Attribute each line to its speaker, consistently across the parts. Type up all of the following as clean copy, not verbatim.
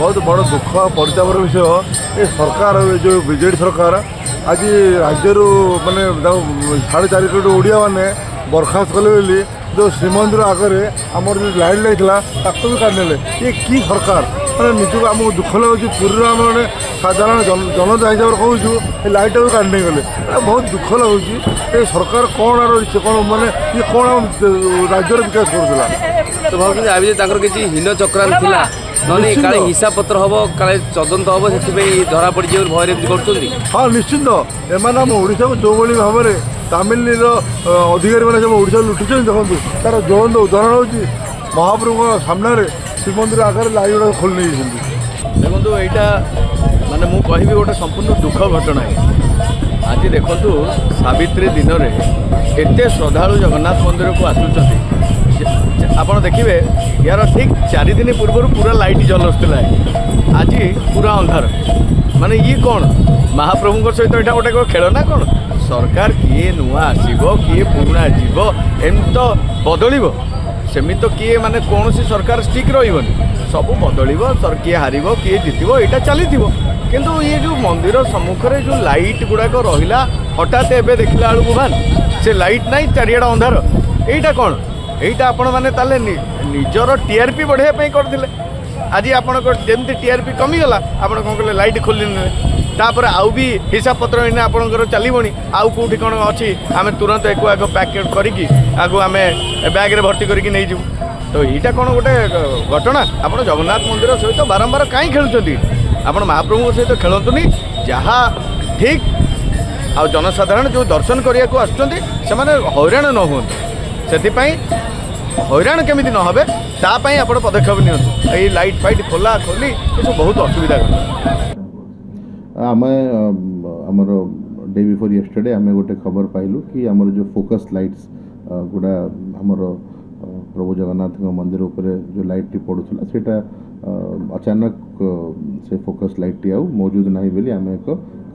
Speaker 1: बहुत बड़ दुख परितापर विषय ये सरकार जो बीजेडी सरकार आज राज्य माने 4.5 कोटी ओडिया मैंने बर्खास्त कले बोली जो श्रीमंदिर आगे आमर जो लाइट लगे ताको भी काटिने ये कि सरकार मैंने निजक आमको दुख लगे पूरी आम मैंने साधारण जनता हिसाब से कहूँ लाइट भी काटने गले बहुत दुख लगुच ये सरकार कौन कौन माने ये कौन राज्यर विकास करूला
Speaker 2: तो भावी आज किसी हीन चक्रांत थिला नने काले हिसाब पत्र हम काले तदंत हम से धरा पड़ जाए भय कर
Speaker 1: हाँ निश्चिंत एम ओडा को जो भाव में तामिलर अधिकारी मैंने ओडा लुटुच्च देखो तार ज्वलंत उदाहरण हूँ महाप्रभु सामने श्रीमंदिर आगे लाइट गुड़ा खोल नहीं
Speaker 3: देखो यहाँ माने मु कहि गोटे संपूर्ण दुख घटना है आज देखु सावित्री दिन में एत श्रद्धालु जगन्नाथ मंदिर को आसुच्च आपड़ देखिए यार ठीक 4 दिन पूर्व पूरा लाइट जलुला आज पूरा अंधार माने ये कौन महाप्रभु सहित यहाँ गोटे खेल ना कौन सरकार किए नुआ आसो किए पुराणा जीव एमती तो बदल सेमि तो किए माने कौन सी सरकार स्टिक रही सब बदल किए हार किए जितब यहाँ चली किंतु ये जो मंदिर सम्मुखें जो लाइट गुड़ाक रहा हठात एवं देखला बेलू भान से लाइट ना चारिआड अंधार यहाँ कौन यहीटा आपण मैंने ताले निजर टीआरपी बढ़ाई करते आज आपण जमी टीआरपी कमीगला आप कौन कले लाइट खोल तापर आउ भी हिसाब पत्र इन्हें आपंकर चलबनी आउ कौटी कौन अच्छी आम तुरंत एक आग पैकेट करके आगु आम बैग्रे भर्ती करके नहीं जीव तो यहाँ कौन गोटे घटना आप जगन्नाथ मंदिर सहित बारंबार कहीं खेलुंट आप महाप्रभु सहित खेलतुनि जहाँ ठीक आ जनसाधारण जो दर्शन करने को आसुँच से हईराण न हूँ से हईराण केमी न हे तापाई आप पदक्षेप नि लाइट फाइट खोला खोली ये सब बहुत असुविधा
Speaker 4: आम आमर डे बिफोर यस्टरडे आम गोटे खबर पाइलु कि आमर जो फोकस लाइट्स गुड़ा आमर प्रभु जगन्नाथ मंदिर उपर जो लाइट टी पड़ूला सेटा अचानक से फोकस लाइट टी आउ मौजूद नहीं बोली आम एक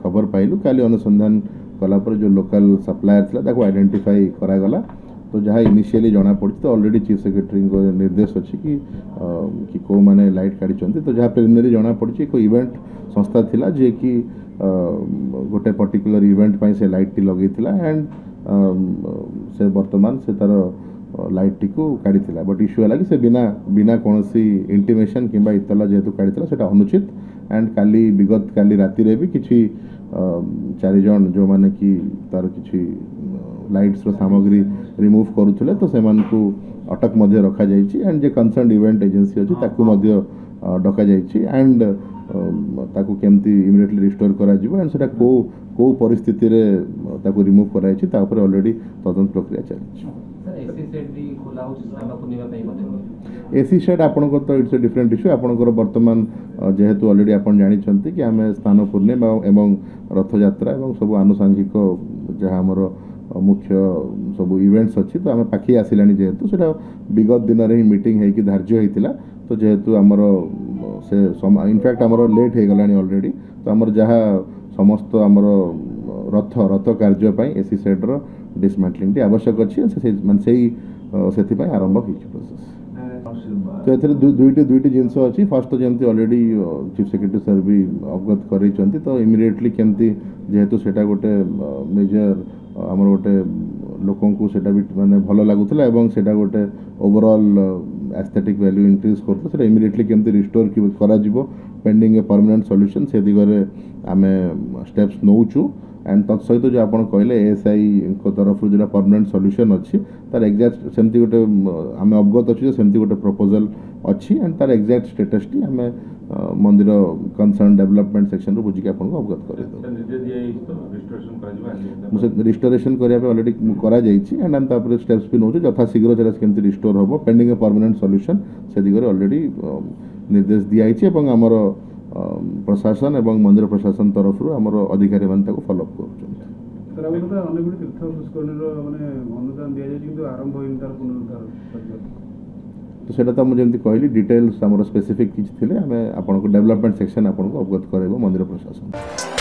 Speaker 4: खबर पाइलु काली अनुसंधान कलापर जो लोकल सप्लायर था आइडेंटिफाई करागला तो जहाँ इनिशियली जना पड़ी तो ऑलरेडी चीफ सेक्रेटरी को निर्देश अच्छी कि कौ मैंने लाइट काढ़ी तो जहाँ प्रिलिमिनरी जना पड़ी कोई इवेंट संस्था थिला जे कि गोटे पर्टिकुलर इवेंट से लाइट टी लगे एंड से वर्तमान से तार लाइट टी को काढ़ी बट इश्यू है कि से बिना बिना कौन सी इंटिमेशन किंबा इतला जेहेतु काढ़ी से अनुचित एंड काली विगत काली राति रे भी किसी 4 जन जो माने कि तार किसी लाइट्स सामग्री रिमूव करुले तो से अटक मध्य रखा जाइए and J concern event agency अच्छी ताकू डका जाइए एंड ताकू केमती इमिडिएटली रिस्टोर करा जिवो एंड सेटा को परिस्थिति रे ताकू रिमूव कराई ता ऊपर ऑलरेडी तदंत प्रक्रिया चली एसी शेड आपन तो इट्स अ डिफरेंट इश्यू आपनकर वर्तमान जेहेतु ऑलरेडी आपन जानी चंती कि आमे स्थान पूर्णिमा एवं रथ यात्रा एवं सब आनुषंगिक जहाँ हमर मुख्य सब इवेंट्स अच्छी तो आम पाखी आसिलानी जेहेतु से विगत दिन में ही मीटिंग है कि धार्य होता तो जेहेतु आमर से इनफैक्ट आमर लेट हो गलानी ऑलरेडी तो आमर जहाँ समस्त आमर रथ कार्य एसी सेड्र डिसमेंटलिंग आवश्यक अच्छी से आरंभ हो प्रोसेस तो ये दुईटी जिनस अच्छी फर्स्ट तो जमी ऑलरेडी चीफ सेक्रेटरी सर भी अवगत कर तो इमिडिएटली केमती जेहेतु सेटा गोटे मेजर आमर गोटे लोक भी माने भल लगुला एवं सेटा गोटे ओवरऑल एस्थेटिक वैल्यू इंक्रीज करता इमिडिएटली केमती रिस्टोर करा पेंडिंग ए परमानेंट सॉल्यूशन से दिगरे आमे स्टेप्स नौचु एंड तत्सहित जो आप कहले एएसआई तरफ जो परमानेंट सॉल्यूशन अच्छी तार एग्जैक्ट सेमती गोटे आम अवगत अच्छी सेमती गोटे प्रपोजल अच्छी एंड तार एग्जैक्ट स्टेटस टी आम मंदिर कंसर्न डेवलपमेंट सेक्शन रू बुझिक आपको अवगत कर रिस्टोरेशन करने ऑलरेडी करा जाइए एंड आम तापर स्टेप्स भी नौ यथाशीघ्र जरा केमती रिस्टोर हम पेंडिंग परमानेंट सॉल्यूशन से दिगरे ऑलरेडी निर्देश दिखाई आमर प्रशासन एवं मंदिर प्रशासन तरफ आमर अधिकारी मैंने फॉलोअप तो सेटा तो मुझे कहली डिटेल्स आमर स्पेसिफिक किसी थे आम आपको डेवलपमेंट सेक्शन आपको अवगत कराइबो मंदिर प्रशासन।